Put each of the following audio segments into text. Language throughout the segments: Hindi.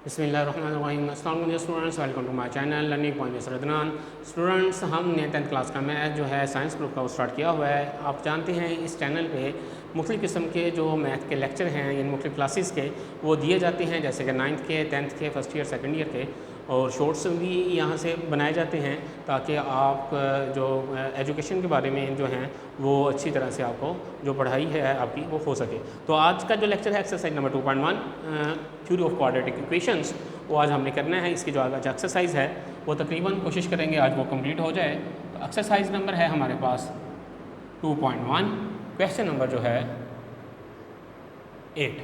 बिस्मिल्लाहिर्रहमानिर्रहीम। अस्सलाम वालेकुम students, welcome to my channel learning point with Adnan. Students, हमने 10th क्लास का मैथ जो है साइंस ग्रुप का वो स्टार्ट किया हुआ है। आप जानते हैं इस चैनल पे मुख्तलिफ़ किस्म के जो मैथ के लेक्चर हैं इन मुख्तलिफ़ क्लासेस के वो दिए जाते हैं, जैसे कि 9th के, 10th के, फर्स्ट ईयर, सेकंड ईयर के, और शॉर्ट्स भी यहाँ से बनाए जाते हैं ताकि आप जो एजुकेशन के बारे में जो हैं वो अच्छी तरह से आपको जो पढ़ाई है आपकी वो हो सके। तो आज का जो लेक्चर है exercise number 2.1 theory of quadratic equations, वो आज हमने करना है। इसकी जो आज एक्सरसाइज है वो तकरीबन कोशिश करेंगे आज वो कंप्लीट हो जाए। तो एक्सरसाइज नंबर है हमारे पास 2.1, क्वेश्चन नंबर जो है 8।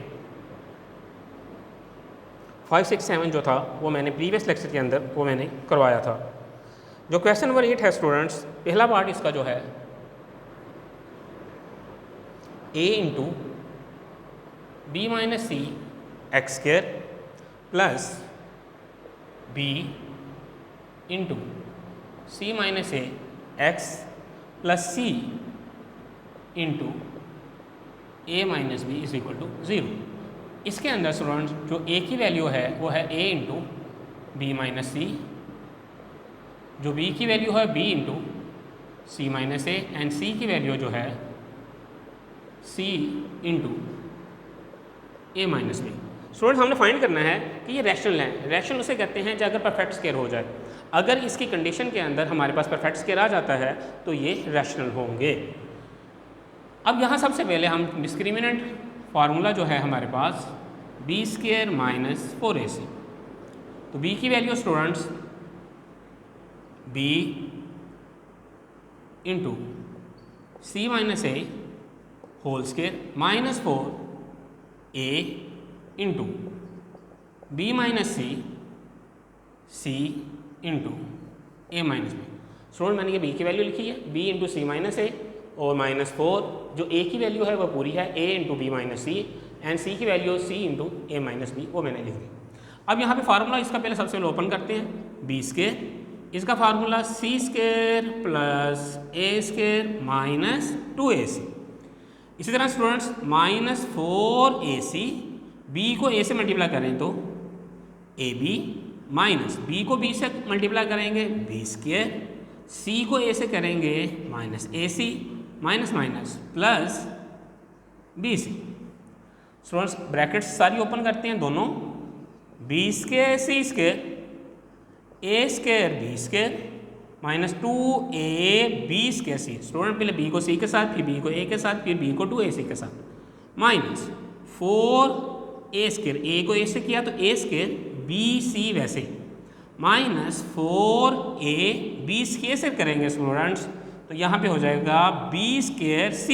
5, 6, 7 जो था वो मैंने प्रीवियस लेक्चर के अंदर वो मैंने करवाया था। जो क्वेश्चन नंबर 8 है स्टूडेंट्स, पहला पार्ट इसका जो है a into B minus c x square plus b into C minus a x plus c into A minus b is equal to 0। इसके अंदर स्टूडेंट्स जो ए की वैल्यू है वो है a into B minus c, जो b की वैल्यू है b into C minus a, and c की वैल्यू जो है c इंटू ए माइनस बी। स्टूडेंट हमने फाइंड करना है कि ये रैशनल है। रैशनल उसे कहते हैं जब अगर परफेक्ट स्क्वायर हो जाए। अगर इसकी कंडीशन के अंदर हमारे पास परफेक्ट स्क्वायर आ जाता है तो ये रैशनल होंगे। अब यहाँ सबसे पहले हम डिस्क्रिमिनेंट फार्मूला जो है हमारे पास बी स्क्वायर माइनस 4ac। तो b की value students b into C minus A whole square minus 4a into B minus C into A minus B. Student मैंने ये b की वैल्यू लिखी है b into C minus A और माइनस 4, जो a की वैल्यू है वो पूरी है a into B minus c, and c की वैल्यू c इंटू ए माइनस बी, वो मैंने लिख दी। अब यहाँ पे फार्मूला इसका पहले सबसे पहले ओपन करते हैं। b स्क्वायर, इसका formula c square plus a square minus 2ac। इसी तरह स्टूडेंट्स माइनस 4ac, b को a से मल्टीप्लाई करें तो ab, माइनस b को b से मल्टीप्लाई करेंगे b स्क्वायर, c को a से करेंगे minus ac, minus minus plus bc। Students brackets सारी ओपन करते हैं दोनों, b square c square a square b square minus 2ab square c। Student पहले b को c के साथ, फिर b को a के साथ, फिर b को 2ac के साथ, माइनस 4a स्क्वायर, a को a से किया तो a स्क्वायर bc वैसे, माइनस 4ab स्क्वायर से करेंगे स्टूडेंट्स तो यहाँ पे हो जाएगा b स्क्वायर c,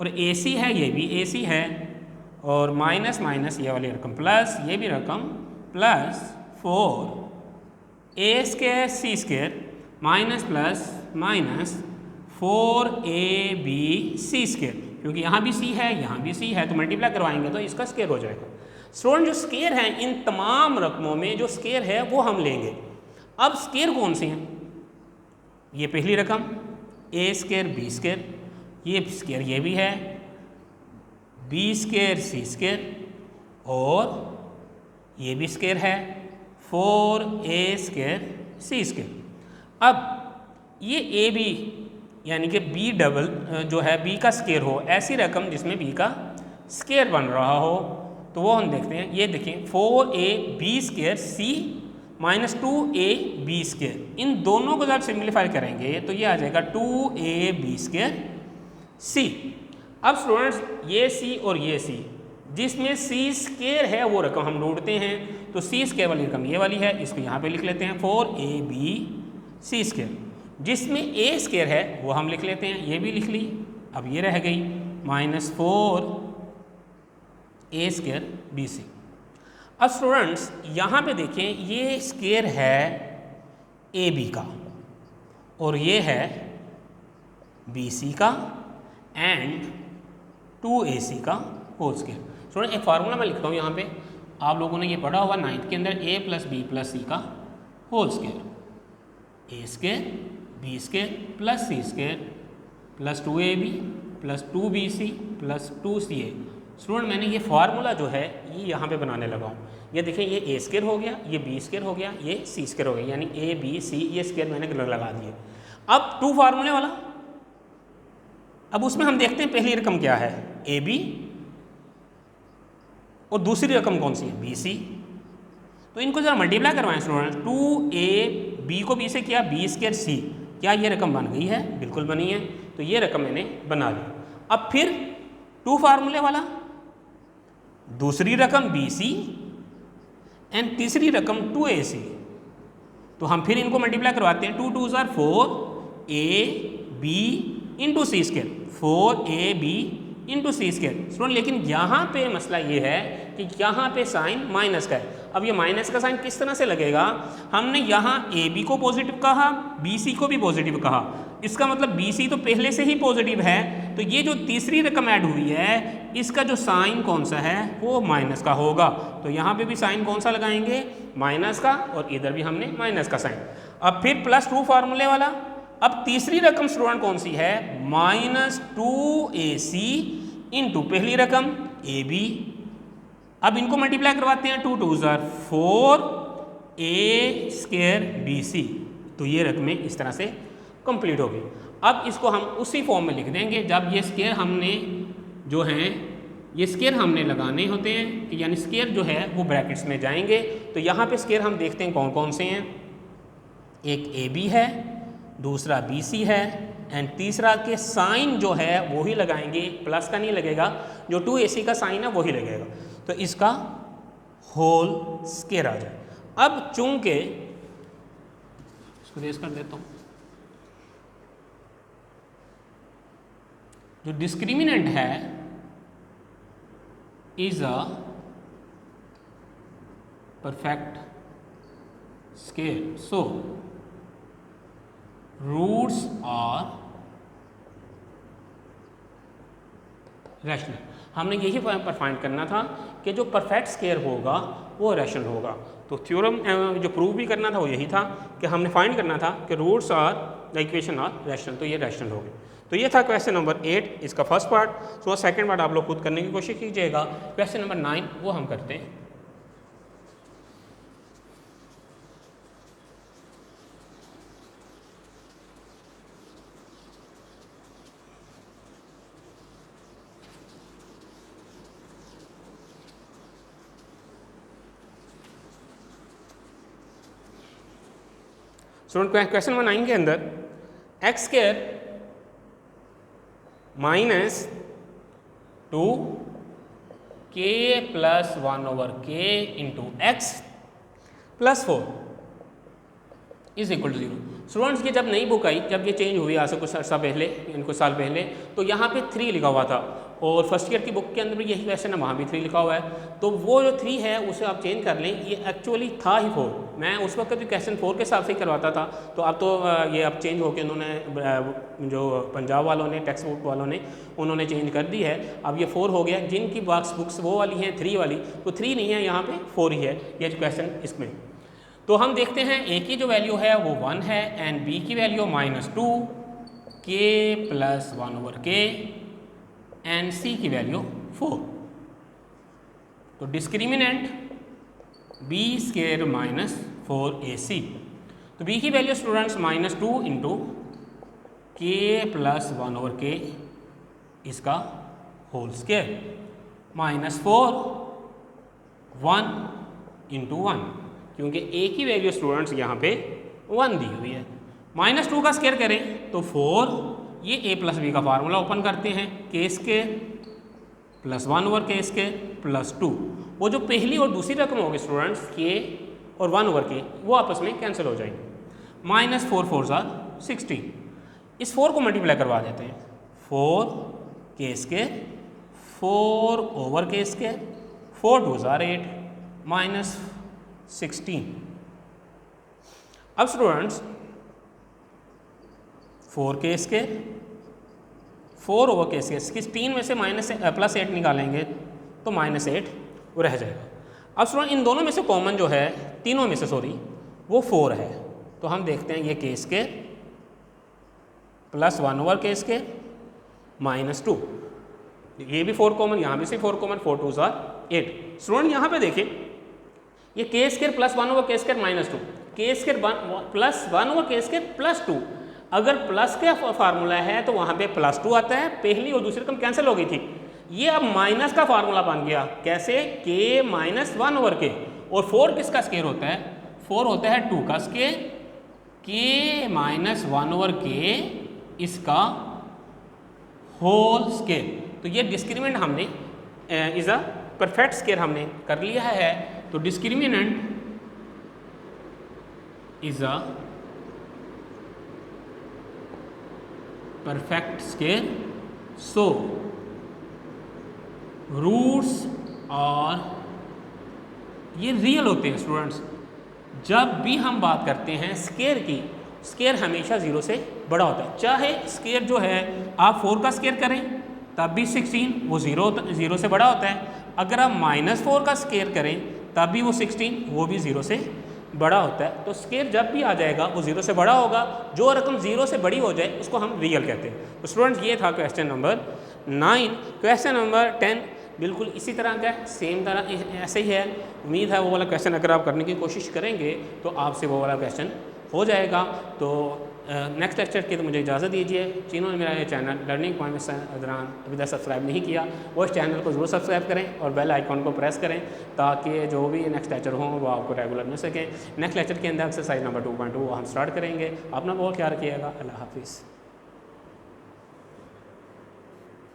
और ac है ये भी ac है, और माइनस माइनस ये वाली रकम प्लस ये भी रकम plus 4a square c square minus plus minus 4ab c square, क्योंकि यहाँ भी c है यहाँ भी c है तो मल्टीप्लाई करवाएंगे तो इसका स्क्वायर हो जाएगा। स्टूडेंट जो स्क्वायर है इन तमाम रकमों में जो स्क्वायर है वो हम लेंगे। अब स्क्वायर कौन से हैं? ये पहली रकम a स्क्वायर b स्क्वायर, ये स्क्वायर ये भी है b स्क्वायर c स्क्वायर, और ये भी स्क्वायर है 4a स्क्वायर c स्क्वायर। अब ये ए बी यानी कि b डबल जो है b का स्क्वायर हो, ऐसी रकम जिसमें b का स्क्वायर बन रहा हो तो वो हम देखते हैं। ये देखें 4ab square c minus 2ab square, इन दोनों को जब सिंप्लीफाई करेंगे तो ये आ जाएगा 2ab स्क्वायर c। अब स्टूडेंट्स ये c और ये c, जिसमें c स्क्वायर है वो रकम हम ढूंढते हैं, तो c स्क्वायर वाली रकम ये वाली है, इसको यहाँ पे लिख लेते हैं 4ab c स्क्वायर। जिसमें a स्क्वायर है वो हम लिख लेते हैं, ये भी लिख ली। अब ये रह गई माइनस 4a स्क्वायर bc। अब स्टूडेंट्स यहाँ पे देखें ये स्क्वायर है ab का और ये है bc का एंड 2ac का होल स्क्वायर। स्टूडेंट एक फार्मूला मैं लिखता हूँ यहाँ पे, आप लोगों ने ये पढ़ा होगा 9th के अंदर, a plus b plus c का whole square, a square b square plus c square plus 2ab plus 2bc plus 2ca student मैंने ये फार्मूला जो है ये यहाँ पे बनाने लगा हूँ। ये देखिए ये ए स्क्वायर हो गया, ये बी स्क्वायर हो गया, ये सी स्क्वायर हो गया, यानी ए बी सी ये स्क्वायर मैंने लगा दिए। अब टू फार्मूले वाला, अब उसमें हम देखते हैं पहली रकम क्या है ए बी और दूसरी रकम कौन सी है बी सी। तो इनको जरा मल्टीप्लाई करवाएं स्टूडेंट, 2a बी को बी से किया बी स्क्वायर सी, क्या ये रकम बन गई है? बिल्कुल बनी है। तो ये रकम मैंने बना ली। अब फिर टू फार्मूले वाला, दूसरी रकम बी सी एंड तीसरी रकम 2ac। तो हम फिर इनको मल्टीप्लाई करवाते हैं, 2 2 ज़ार 4ab इंटू सी स्क्वायर, 4ab इंटू सी स्क्वायर। स्टूडेंट लेकिन यहाँ पे मसला ये है कि यहाँ पे साइन माइनस का है। अब ये माइनस का साइन किस तरह से लगेगा? हमने यहाँ ए बी को पॉजिटिव कहा, बी सी को भी पॉजिटिव कहा, इसका मतलब बी सी तो पहले से ही पॉजिटिव है, तो ये जो तीसरी रकम ऐड हुई है इसका जो साइन कौन सा है वो माइनस का होगा। तो यहाँ पे भी साइन कौन सा लगाएंगे? माइनस का, और इधर भी हमने माइनस का साइन। अब फिर प्लस 2 फार्मूले वाला, अब तीसरी रकम स्टूडेंट कौन सी है? -2ac इंटू पहली रकम ए बी। अब इनको मल्टीप्लाई करवाते हैं, 2 2 ज़ार 4a स्क्वायर बी सी। तो ये रकमें इस तरह से कंप्लीट हो गई। अब इसको हम उसी फॉर्म में लिख देंगे जब ये स्क्वायर हमने जो हैं ये स्क्वायर हमने लगाने होते हैं, कि यानी स्क्वायर जो है वो ब्रैकेट्स में जाएंगे। तो यहाँ पे स्क्वायर हम देखते हैं कौन कौन से हैं, एक ए बी है, दूसरा बी सी है, एंड तीसरा के साइन जो है वो ही लगाएंगे, प्लस का नहीं लगेगा, जो 2ac का साइन है वही लगेगा। तो इसका होल स्क्वायर आ जाए। अब चूंकि इसको रेस कर देता हूँ, जो डिस्क्रिमिनेंट है is a perfect square, so roots are rational. हमने यही पर फाइंड करना था कि जो परफेक्ट स्क्वायर होगा वो रैशनल होगा। तो थ्योरम जो प्रूव भी करना था वो यही था कि हमने फाइंड करना था कि roots are the equation are rational, तो ये रैशनल हो गए। तो ये था क्वेश्चन नंबर 8 इसका first part. So second part आप लोग खुद करने की कोशिश कीजिएगा। क्वेश्चन नंबर 9 वो हम करते हैं। क्वेश्चन नंबर 9 के अंदर x square -2k + 1/k into x + 4 is equal to 0। Students की जब नई बुक आई, जब ये चेंज हुई आज से कुछ अर्सा पहले, कुछ साल पहले, तो यहाँ पे 3 लिखा हुआ था, और फर्स्ट ईयर की बुक के अंदर भी यही क्वेश्चन है, वहाँ भी 3 लिखा हुआ है। तो वो जो 3 है उसे आप चेंज कर लें, ये एक्चुअली था ही 4। मैं उस वक्त भी क्वेश्चन 4 के हिसाब से ही करवाता था, तो अब तो ये अब चेंज होकर उन्होंने जो पंजाब वालों ने, टेक्स्ट बुक वालों ने, उन्होंने चेंज कर दी है। अब ये 4 हो गया। जिनकी बुक्स वो वाली हैं 3 वाली, तो 3 नहीं है, यहाँ पे 4 ही है ये जो क्वेश्चन इसमें। तो हम देखते हैं ए की जो वैल्यू है वो 1 है, एंड बी की वैल्यू -2k + 1/k एंड सी की वैल्यू 4। तो डिस्क्रिमिनेंट बी स्क्वायर -4ac। तो बी की value students -2 into k + 1/k इसका होल स्क्वायर, -4 1 इंटू 1, क्योंकि a की वैल्यू स्टूडेंट्स यहाँ पे 1 दी हुई है। -2 का स्क्वायर करें तो 4, ये a + b का फार्मूला ओपन करते हैं, k² + 1/k² + 2। वो जो पहली और दूसरी रकम होगी स्टूडेंट्स k और 1/k, वो आपस में कैंसिल हो जाएंगे। -4 4 ज़ार 16। इस 4 को मल्टीप्लाई करवा देते हैं, 4k², 4/k², 4 2 ज़ार 8, -16। अब स्टूडेंट्स 4k², 4/k², 16 में से +8 निकालेंगे तो -8 वो रह जाएगा। अब स्टूडेंट इन दोनों में से कॉमन जो है, तीनों में से सॉरी, वो 4 है। तो हम देखते हैं ये k² + 1/k² -2, ये भी 4 कॉमन, यहाँ भी से 4 कॉमन, 4 2 ज़ार 8। स्टूडेंट यहाँ पे देखिए ये के स्क्वायर प्लस 1 ओवर के स्क्वायर माइनस 2, के स्क्वायर प्लस 1 ओवर के स्क्वायर प्लस 2। अगर प्लस का फार्मूला है तो वहाँ पे प्लस 2 आता है, पहली और दूसरी रकम कैंसिल हो गई थी। ये अब माइनस का फार्मूला बन गया, कैसे, के माइनस 1 ओवर के, और 4 किसका स्क्वायर होता है, 4 होता है 2 का स्क्वायर, के माइनस 1 ओवर के इसका होल स्क्वायर। तो ये डिस्क्रिमिनेंट हमने इज अ परफेक्ट स्क्वायर हमने कर लिया है। तो discriminant is a perfect square, so roots और ये रियल होते हैं स्टूडेंट्स। जब भी हम बात करते हैं स्क्वायर की, स्क्वायर हमेशा 0 से बड़ा होता है। चाहे स्क्वायर जो है आप 4 का स्क्वायर करें तब भी 16 वो 0 से बड़ा होता है। अगर आप -4 का स्क्वायर करें तब भी वो 16 वो भी 0 से बड़ा होता है। तो स्क्वायर जब भी आ जाएगा वो 0 से बड़ा होगा, जो रकम 0 से बड़ी हो जाए उसको हम रियल कहते हैं। तो स्टूडेंट्स ये था क्वेश्चन नंबर 9। क्वेश्चन नंबर 10 बिल्कुल इसी तरह का है, सेम तरह ऐसे ही है। उम्मीद है वो वाला क्वेश्चन अगर आप करने की कोशिश करेंगे तो आपसे वो वाला क्वेश्चन हो जाएगा। तो नेक्स्ट लेक्चर की तो मुझे इजाज़त दीजिए। जिन्होंने मेरा ये चैनल लर्निंग पॉइंट में दौरान अभी तक सब्सक्राइब नहीं किया वो इस चैनल को ज़रूर सब्सक्राइब करें और बेल आइकॉन को प्रेस करें ताकि जो भी नेक्स्ट लेक्चर हों वो आपको रेगुलर मिल सकें। नेक्स्ट लेक्चर के अंदर एक्सरसाइज नंबर 2.2 हम स्टार्ट करेंगे। अपना बहुत ख्याल रखिएगा। अल्लाह हाफिज़।